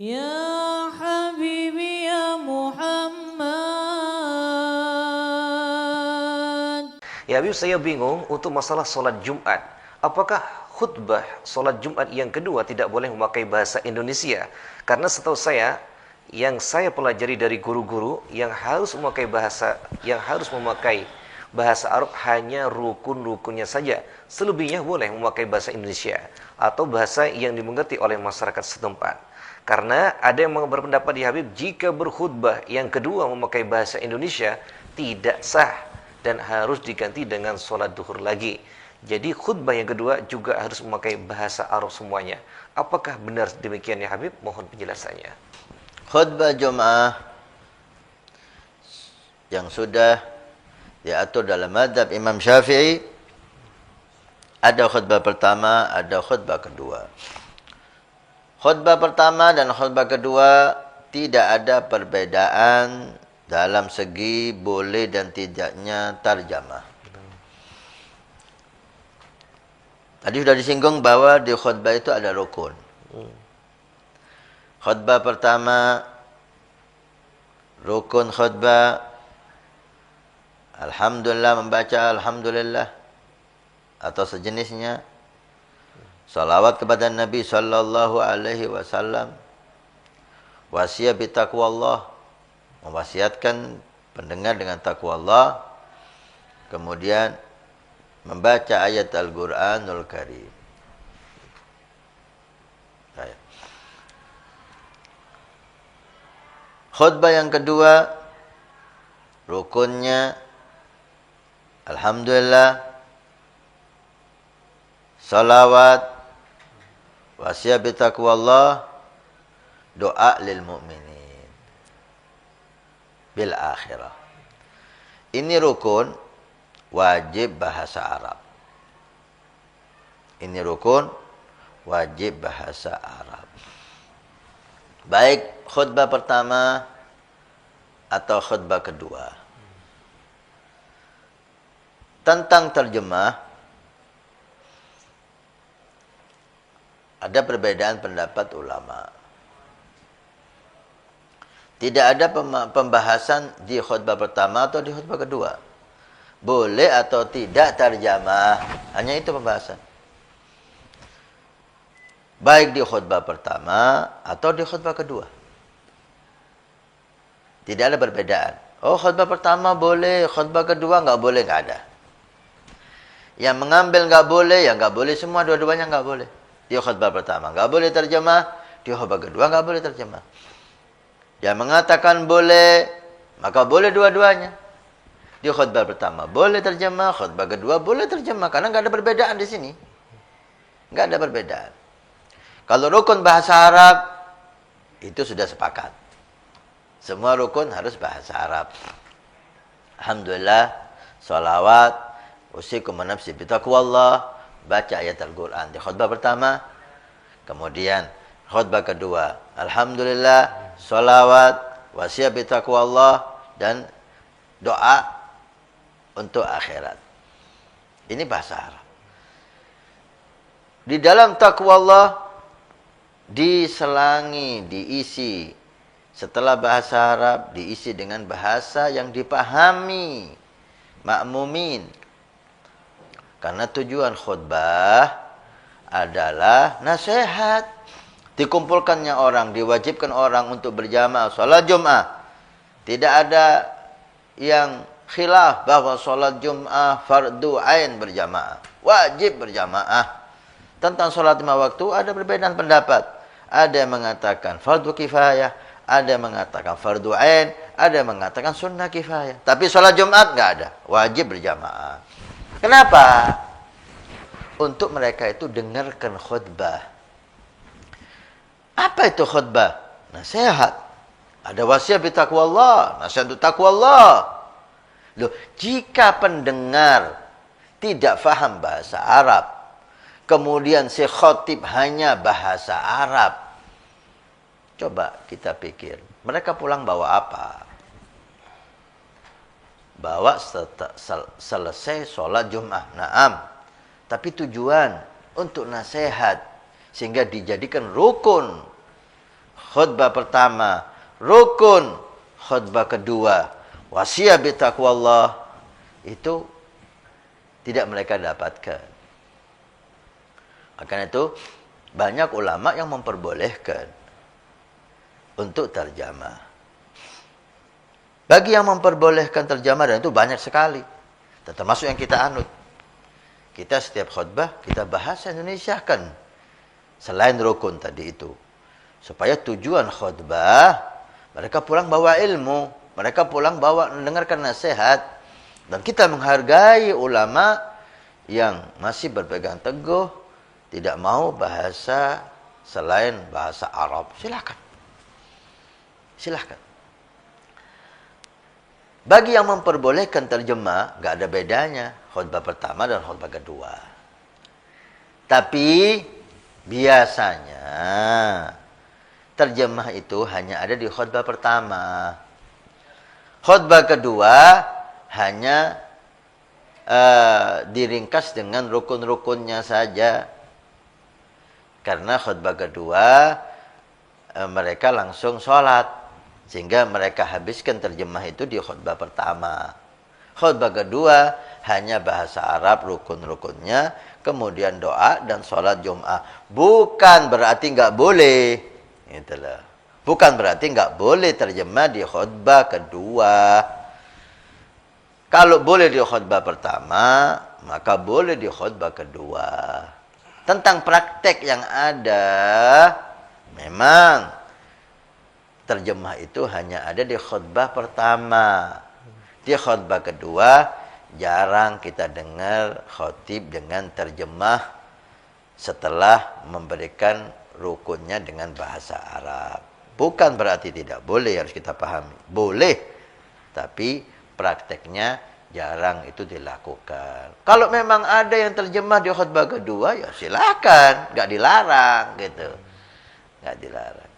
Ya Habibi ya Muhammad. Ya Habib, saya bingung untuk masalah sholat Jumat. Apakah khutbah sholat Jumat yang kedua tidak boleh memakai bahasa Indonesia? Karena setahu saya, yang saya pelajari dari guru-guru yang harus memakai bahasa Arab hanya rukun-rukunnya saja. Selebihnya boleh memakai bahasa Indonesia atau bahasa yang dimengerti oleh masyarakat setempat. Karena ada yang berpendapat di Habib, jika berkhutbah yang kedua memakai bahasa Indonesia tidak sah dan harus diganti dengan sholat duhur lagi. Jadi khutbah yang kedua juga harus memakai bahasa Arab semuanya. Apakah benar demikian ya Habib? Mohon penjelasannya. Khutbah Jum'ah yang sudah diatur dalam mazhab Imam Syafi'i, ada khutbah pertama, ada khutbah kedua. Khutbah pertama dan khutbah kedua tidak ada perbedaan dalam segi boleh dan tidaknya tarjamah. Tadi sudah disinggung bahwa di khutbah itu ada rukun. Khutbah pertama, rukun khutbah, alhamdulillah, membaca alhamdulillah atau sejenisnya, salawat kepada Nabi sallallahu alaihi wasallam, wasiat bi taqwallah, mewasiatkan pendengar dengan takwa Allah, kemudian membaca ayat Al-Qur'anul Karim. Khutbah yang kedua, rukunnya alhamdulillah, salawat, wasiat bi taqwallah, doa lil mu'minin bil akhirah. Ini rukun wajib bahasa Arab. Ini rukun wajib bahasa Arab. Baik khutbah pertama atau khutbah kedua. Tentang terjemah, ada perbedaan pendapat ulama. Tidak ada pembahasan di khutbah pertama atau di khutbah kedua. Boleh atau tidak terjemah, hanya itu pembahasan. Baik di khutbah pertama atau di khutbah kedua. Tidak ada perbedaan. Oh, khutbah pertama boleh, khutbah kedua nggak boleh, nggak ada. Yang mengambil nggak boleh, ya nggak boleh semua, dua-duanya nggak boleh. Di khutbah pertama nggak boleh terjemah, di khutbah kedua nggak boleh terjemah. Yang mengatakan boleh, maka boleh dua-duanya. Di khutbah pertama boleh terjemah, khutbah kedua boleh terjemah, karena nggak ada perbedaan di sini. Nggak ada perbedaan. Kalau rukun bahasa Arab, itu sudah sepakat. Semua rukun harus bahasa Arab. Alhamdulillah, salawat, usikum wa nafsi bi taqwallah, baca ayat Al-Quran di khutbah pertama. Kemudian khutbah kedua, alhamdulillah, salawat, wasiat bi taqwallah, dan doa untuk akhirat. Ini bahasa Arab. Di dalam taqwallah diselangi, diisi, setelah bahasa Arab diisi dengan bahasa yang dipahami makmumin. Karena tujuan khutbah adalah nasihat. Dikumpulkannya orang, diwajibkan orang untuk berjamaah salat Jumat. Tidak ada yang khilaf bahwa salat Jumat fardu ain berjamaah, wajib berjamaah. Tentang sholat 5 waktu ada perbedaan pendapat. Ada yang mengatakan fardu kifayah, ada yang mengatakan fardu ain, ada yang mengatakan sunnah kifayah. Tapi sholat Jumat nggak ada, wajib berjamaah. Kenapa? Untuk mereka itu dengarkan khutbah. Apa itu khutbah? Nasihat. Ada wasiat bi taqwallah, nasihat untuk taqwallah. Loh, jika pendengar tidak faham bahasa Arab, kemudian si khotib hanya bahasa Arab, coba kita pikir, mereka pulang bawa apa? Bawa selesai sholat Jumat, naam. Tapi tujuan untuk nasihat, sehingga dijadikan rukun khutbah pertama rukun, khutbah kedua wasiyah bi taqwallah, itu tidak mereka dapatkan. Karena itu banyak ulama yang memperbolehkan untuk terjemah. Bagi yang memperbolehkan terjemah, dan itu banyak sekali, termasuk yang kita anut. Kita setiap khutbah kita bahasa Indonesia kan, selain rukun tadi itu, supaya tujuan khutbah mereka pulang bawa ilmu, mereka pulang bawa mendengarkan nasihat, dan kita menghargai ulama yang masih berpegang teguh tidak mau bahasa selain bahasa Arab. Silakan. Silahkan. Bagi yang memperbolehkan terjemah, nggak ada bedanya khutbah pertama dan khutbah kedua. Tapi biasanya terjemah itu hanya ada di khutbah pertama. Khutbah kedua hanya diringkas dengan rukun-rukunnya saja. Karena khutbah kedua mereka langsung sholat, sehingga mereka habiskan terjemah itu di khutbah pertama. Khutbah kedua hanya bahasa Arab, rukun-rukunnya, kemudian doa dan sholat Jum'ah. Bukan berarti nggak boleh, itulah. Bukan berarti nggak boleh terjemah di khutbah kedua. Kalau boleh di khutbah pertama, maka boleh di khutbah kedua. Tentang praktek yang ada, memang terjemah itu hanya ada di khutbah pertama. Di khutbah kedua jarang kita dengar khotib dengan terjemah setelah memberikan rukunnya dengan bahasa Arab. Bukan berarti tidak boleh, harus kita pahami. Boleh, tapi prakteknya jarang itu dilakukan. Kalau memang ada yang terjemah di khutbah kedua, ya silakan, nggak dilarang gitu. Nggak dilarang.